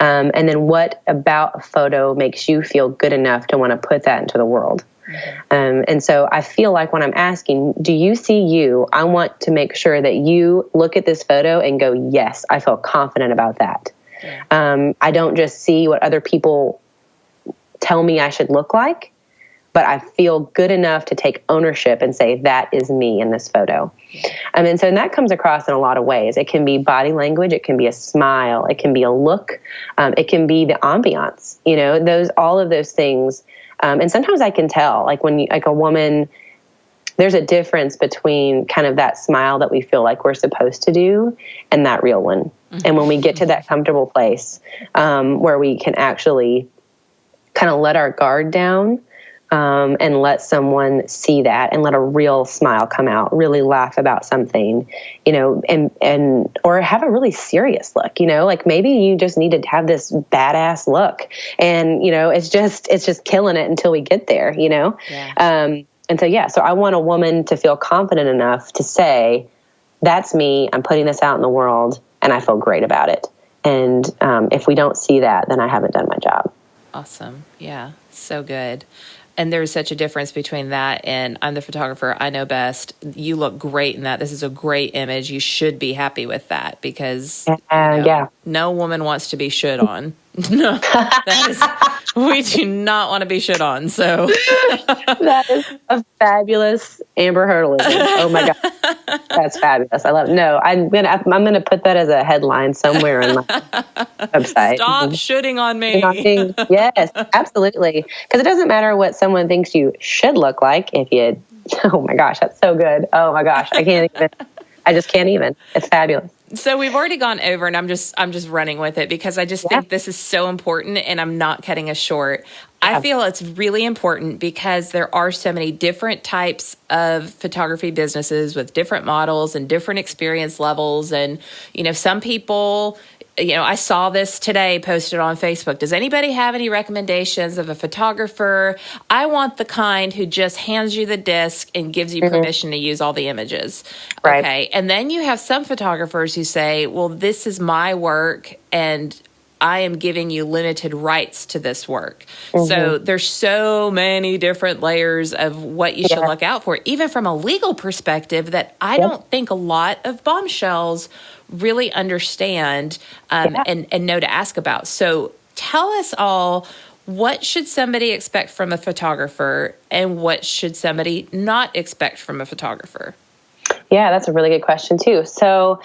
And then what about a photo makes you feel good enough to want to put that into the world? Mm-hmm. And so I feel like when I'm asking, do you see you? I want to make sure that you look at this photo and go, yes, I feel confident about that. Yeah. I don't just see what other people tell me I should look like, but I feel good enough to take ownership and say, that is me in this photo. And so that comes across in a lot of ways. It can be body language. It can be a smile. It can be a look. It can be the ambiance, all of those things. And sometimes I can tell, like when like a woman, there's a difference between kind of that smile that we feel like we're supposed to do and that real one. Mm-hmm. And when we get to that comfortable place where we can actually kind of let our guard down and let someone see that and let a real smile come out, really laugh about something, and or have a really serious look, like maybe you just need to have this badass look and, it's just killing it until we get there, Yeah. So I want a woman to feel confident enough to say, that's me, I'm putting this out in the world and I feel great about it. And if we don't see that, then I haven't done my job. Awesome. Yeah. So good. And there's such a difference between that and I'm the photographer, I know best. You look great in that. This is a great image. You should be happy with that because no woman wants to be shit on. No, We do not want to be shit on. So that is a fabulous Amber Heardism. Oh my God. That's fabulous. I love it. No, I'm gonna put that as a headline somewhere in my website. Stop shitting on me. Yes, absolutely. Because it doesn't matter what someone thinks you should look like if you, oh my gosh, that's so good. Oh my gosh, I just can't even. It's fabulous. So we've already gone over, and I'm just running with it because I just think this is so important, and I'm not cutting us short. I feel it's really important because there are so many different types of photography businesses with different models and different experience levels. And, some people, I saw this today posted on Facebook. Does anybody have any recommendations of a photographer? I want the kind who just hands you the disc and gives you permission to use all the images. Right. Okay. And then you have some photographers who say, well, this is my work and I am giving you limited rights to this work. So there's so many different layers of what you should look out for, even from a legal perspective, that I don't think a lot of bombshells really understand and know to ask about. So tell us all, what should somebody expect from a photographer and what should somebody not expect from a photographer? Yeah, that's a really good question too. So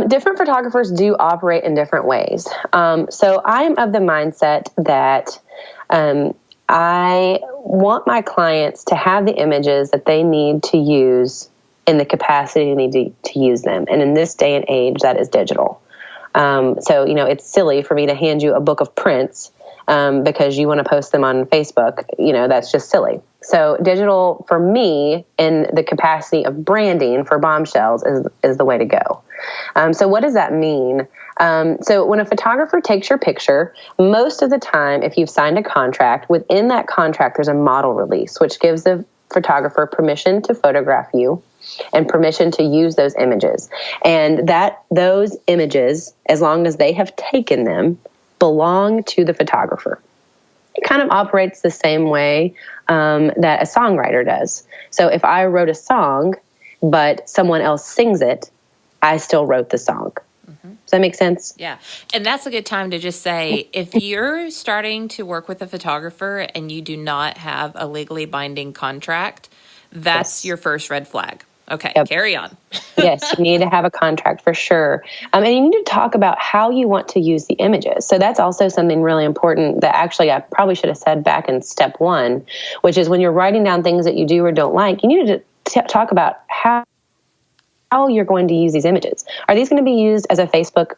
different photographers do operate in different ways. So I'm of the mindset that I want my clients to have the images that they need to use in the capacity they need to use them. And in this day and age, that is digital. So, it's silly for me to hand you a book of prints because you want to post them on Facebook. That's just silly. So digital for me in the capacity of branding for Bombshells is the way to go. So what does that mean? So when a photographer takes your picture, most of the time, if you've signed a contract, within that contract, there's a model release, which gives the photographer permission to photograph you and permission to use those images. And those images, as long as they have taken them, belong to the photographer. It kind of operates the same way that a songwriter does. So if I wrote a song, but someone else sings it, I still wrote the song. Does that make sense? Yeah. And that's a good time to just say, if you're starting to work with a photographer and you do not have a legally binding contract, that's your first red flag. Okay, carry on. Yes, you need to have a contract for sure. And you need to talk about how you want to use the images. So that's also something really important that actually I probably should have said back in step 1, which is when you're writing down things that you do or don't like, you need to talk about how you're going to use these images. Are these going to be used as a Facebook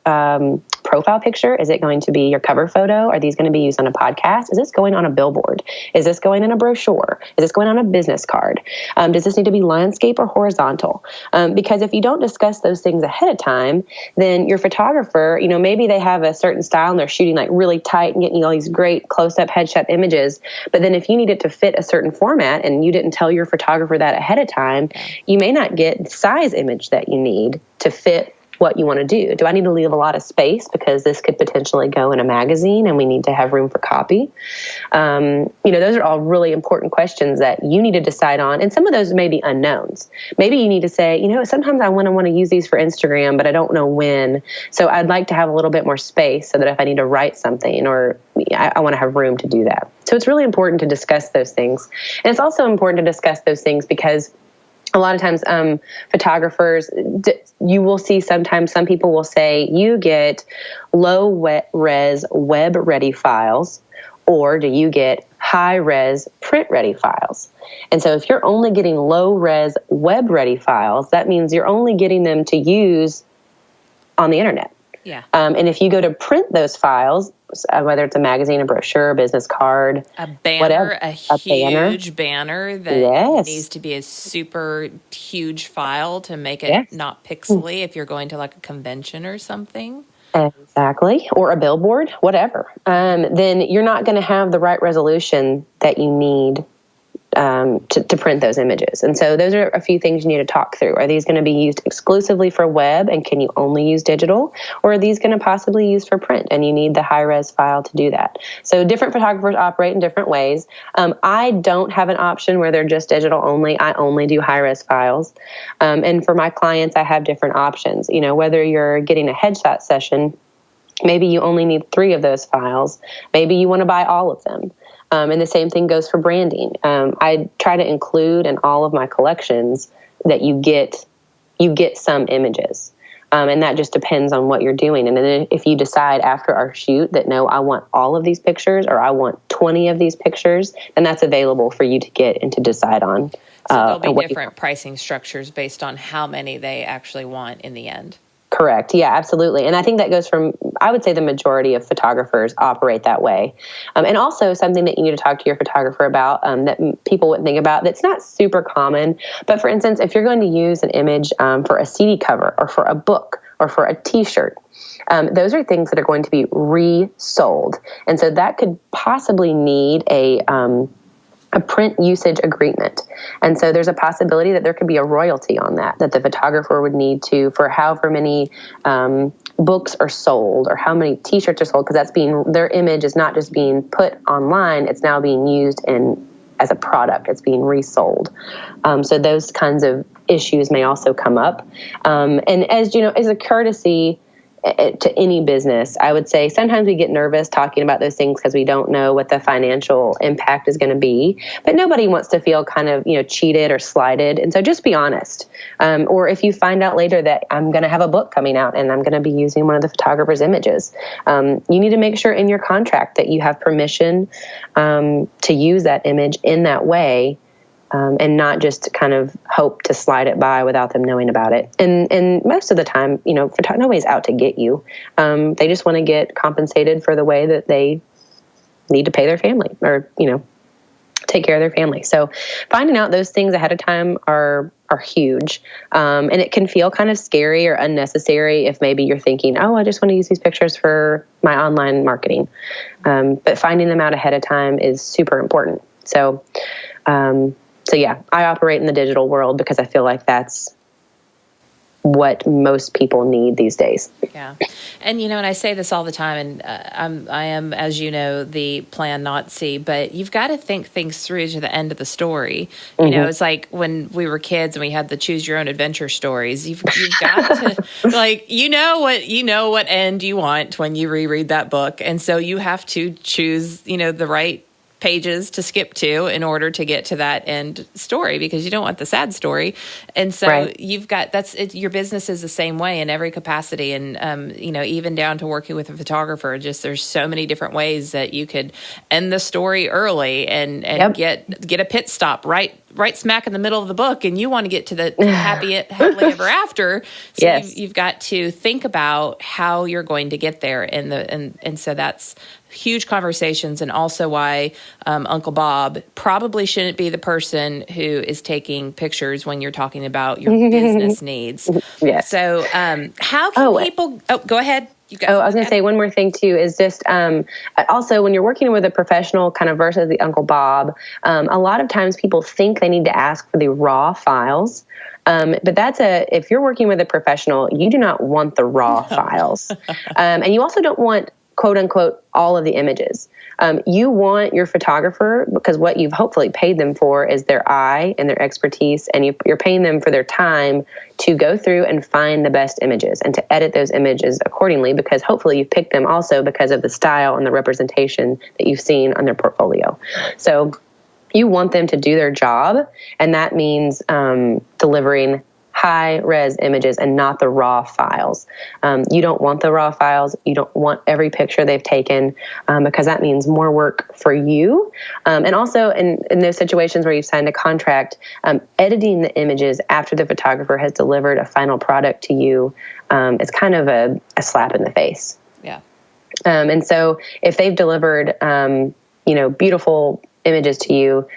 profile picture? Is it going to be your cover photo? Are these going to be used on a podcast? Is this going on a billboard? Is this going in a brochure? Is this going on a business card? Does this need to be landscape or horizontal? Because if you don't discuss those things ahead of time, then your photographer, maybe they have a certain style and they're shooting like really tight and getting all these great close-up headshot images. But then if you need it to fit a certain format and you didn't tell your photographer that ahead of time, you may not get the size image that you need to fit what you want to do. Do I need to leave a lot of space because this could potentially go in a magazine and we need to have room for copy? Those are all really important questions that you need to decide on. And some of those may be unknowns. Maybe you need to say, sometimes I want to use these for Instagram, but I don't know when. So I'd like to have a little bit more space so that if I need to write something or I want to have room to do that. So it's really important to discuss those things. And it's also important to discuss those things because a lot of times photographers, you will see sometimes some people will say you get low-res web-ready files, or do you get high-res print-ready files? And so if you're only getting low-res web-ready files, that means you're only getting them to use on the internet. Yeah. And if you go to print those files, whether it's a magazine, a brochure, a business card, a banner, whatever, a huge banner that needs to be a super huge file to make it not pixely if you're going to like a convention or something. Exactly. Or a billboard, whatever. Then you're not going to have the right resolution that you need to print those images. And so those are a few things you need to talk through. Are these going to be used exclusively for web and can you only use digital? Or are these going to possibly use for print and you need the high-res file to do that? So different photographers operate in different ways. I don't have an option where they're just digital only. I only do high-res files. And for my clients, I have different options. Whether you're getting a headshot session Maybe you only need 3 of those files. Maybe you want to buy all of them. And the same thing goes for branding. I try to include in all of my collections that you get some images. And that just depends on what you're doing. And then if you decide after our shoot that, no, I want all of these pictures, or I want 20 of these pictures, then that's available for you to get and to decide on. So there'll be different pricing structures based on how many they actually want in the end. Correct. Yeah, absolutely. And I think that goes from, I would say the majority of photographers operate that way. And also something that you need to talk to your photographer about that people wouldn't think about, that's not super common. But for instance, if you're going to use an image for a CD cover or for a book or for a T-shirt, those are things that are going to be resold. And so that could possibly need a print usage agreement. And so there's a possibility that there could be a royalty on that the photographer would need to, for however many books are sold or how many T-shirts are sold, because their image is not just being put online, it's now being used as a product. It's being resold. So those kinds of issues may also come up. And as you know, as a courtesy to any business, I would say sometimes we get nervous talking about those things because we don't know what the financial impact is going to be. But nobody wants to feel kind of, cheated or slighted. And so just be honest. Or if you find out later that I'm going to have a book coming out and I'm going to be using one of the photographer's images, you need to make sure in your contract that you have permission to use that image in that way. And not just kind of hope to slide it by without them knowing about it. And most of the time, nobody's out to get you. They just want to get compensated for the way that they need to pay their family or, take care of their family. So finding out those things ahead of time are huge. And it can feel kind of scary or unnecessary if maybe you're thinking, oh, I just want to use these pictures for my online marketing. But finding them out ahead of time is super important. So yeah, I operate in the digital world because I feel like that's what most people need these days. Yeah. And, and I say this all the time, and I am, as you know, the plan Nazi, but you've got to think things through to the end of the story. It's like when we were kids and we had the choose your own adventure stories. You've got to, what end you want when you reread that book. And so you have to choose, the right pages to skip to in order to get to that end story, because you don't want the sad story. And so you've got, your business is the same way in every capacity. And, even down to working with a photographer, just there's so many different ways that you could end the story early and get a pit stop right smack in the middle of the book, and you want to get to the happily ever after. So yes. you've got to think about how you're going to get there. And so that's huge conversations, and also why Uncle Bob probably shouldn't be the person who is taking pictures when you're talking about your business needs. Yes. So how can people... Oh, go ahead. I was going to say one more thing too, is just also when you're working with a professional kind of versus the Uncle Bob, a lot of times people think they need to ask for the raw files. But if you're working with a professional, you do not want the raw files. And you also don't want, quote unquote, all of the images. You want your photographer, because what you've hopefully paid them for is their eye and their expertise, and you're paying them for their time to go through and find the best images and to edit those images accordingly, because hopefully you've picked them also because of the style and the representation that you've seen on their portfolio. So you want them to do their job, and that means delivering high-res images and not the raw files. You don't want the raw files. You don't want every picture they've taken because that means more work for you. And also in those situations where you've signed a contract, editing the images after the photographer has delivered a final product to you is kind of a slap in the face. Yeah. And so if they've delivered, beautiful images to you,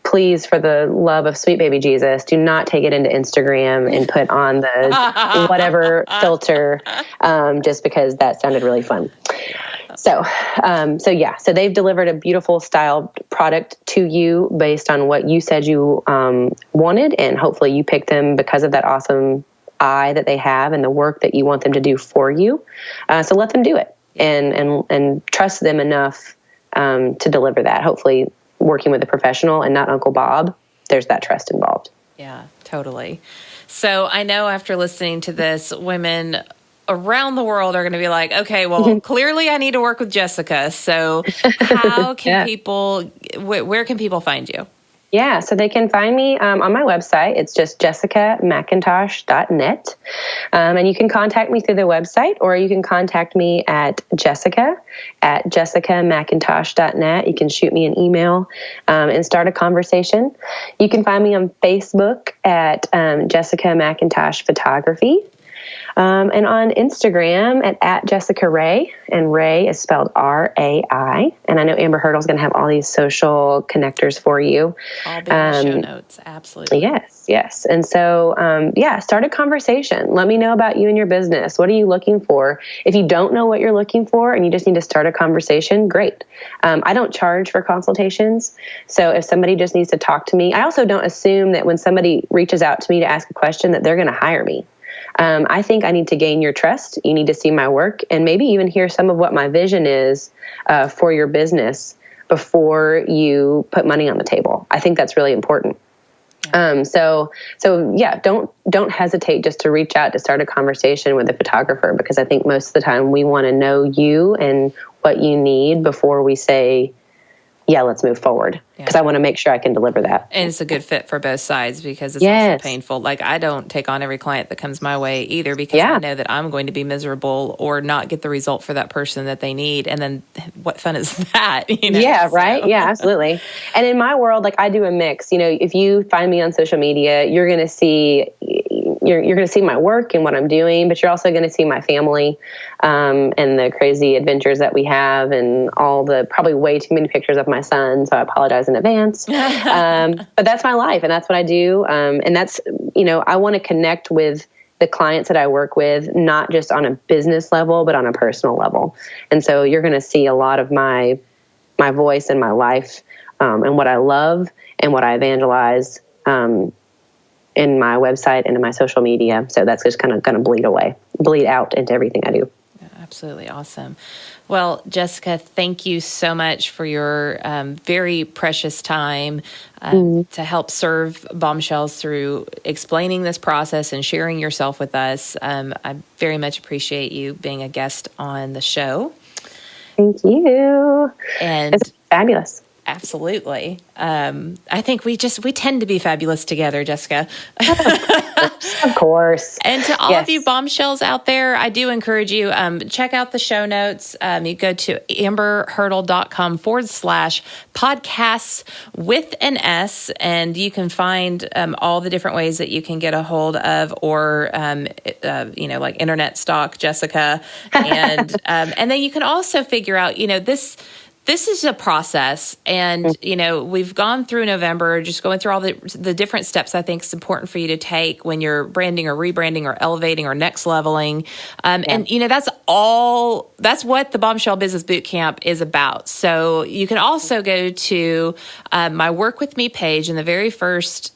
please, for the love of sweet baby Jesus, do not take it into Instagram and put on the whatever filter just because that sounded really fun. So they've delivered a beautiful style product to you based on what you said you wanted, and hopefully you picked them because of that awesome eye that they have and the work that you want them to do for you. So let them do it and trust them enough to deliver that. Hopefully, working with a professional and not Uncle Bob, there's that trust involved. Yeah, totally. So I know after listening to this, women around the world are going to be like, okay, well, clearly I need to work with Jessica. So how can people, where can people find you? Yeah, so they can find me on my website. It's just jessicamcintosh.net. And you can contact me through the website, or you can contact me at jessicamcintosh.net. You can shoot me an email and start a conversation. You can find me on Facebook at Jessica McIntosh Photography. And on Instagram at Jessica Ray, and Ray is spelled R-A-I. And I know Amber Hurdle's going to have all these social connectors for you. All be in the show notes, absolutely. Yes. And so, start a conversation. Let me know about you and your business. What are you looking for? If you don't know what you're looking for and you just need to start a conversation, great. I don't charge for consultations. So if somebody just needs to talk to me, I also don't assume that when somebody reaches out to me to ask a question that they're going to hire me. I think I need to gain your trust. You need to see my work and maybe even hear some of what my vision is for your business before you put money on the table. I think that's really important. Don't hesitate just to reach out to start a conversation with a photographer, because I think most of the time we want to know you and what you need before we say, yeah, let's move forward, because I want to make sure I can deliver that. And it's a good fit for both sides, because it's also painful. Like, I don't take on every client that comes my way either, because I know that I'm going to be miserable or not get the result for that person that they need. And then what fun is that? Yeah, right. Yeah, absolutely. And in my world, like, I do a mix. If you find me on social media, you're going to see you're going to see my work and what I'm doing, but you're also going to see my family and the crazy adventures that we have, and all the probably way too many pictures of my son. So I apologize in advance. But that's my life, and that's what I do. And that's, I want to connect with the clients that I work with, not just on a business level, but on a personal level. And so you're going to see a lot of my voice and my life and what I love and what I evangelize in my website and in my social media. So that's just kind of going to bleed out into everything I do. Absolutely awesome. Well, Jessica, thank you so much for your very precious time to help serve Bombshells through explaining this process and sharing yourself with us. I very much appreciate you being a guest on the show. Thank you. And it's fabulous. Absolutely. I think we tend to be fabulous together, Jessica. Of course. And to all of you Bombshells out there, I do encourage you, check out the show notes. You go to amberhurdle.com/podcasts with an S, and you can find all the different ways that you can get a hold of, or, like internet stalk Jessica. And, and then you can also figure out, this is a process, and, we've gone through November, just going through all the different steps I think is important for you to take when you're branding or rebranding or elevating or next leveling. And, that's what the Bombshell Business Bootcamp is about. So you can also go to my Work With Me page, and the very first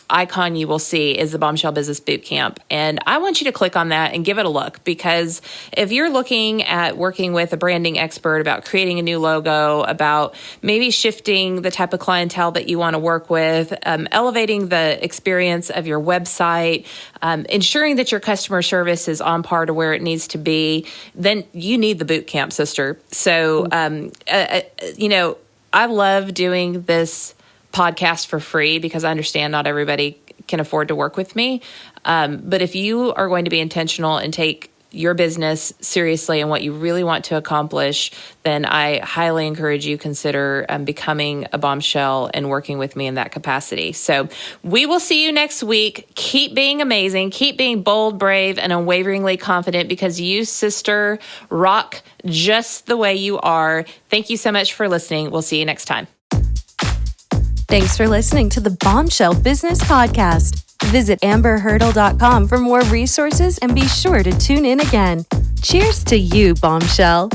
icon you will see is the Bombshell Business Bootcamp. And I want you to click on that and give it a look, because if you're looking at working with a branding expert about creating a new logo, about maybe shifting the type of clientele that you want to work with, elevating the experience of your website, ensuring that your customer service is on par to where it needs to be, then you need the bootcamp, sister. So, I love doing this podcast for free, because I understand not everybody can afford to work with me. But if you are going to be intentional and take your business seriously and what you really want to accomplish, then I highly encourage you consider becoming a Bombshell and working with me in that capacity. So we will see you next week. Keep being amazing. Keep being bold, brave, and unwaveringly confident, because you, sister, rock just the way you are. Thank you so much for listening. We'll see you next time. Thanks for listening to the Bombshell Business Podcast. Visit amberhurdle.com for more resources, and be sure to tune in again. Cheers to you, Bombshell.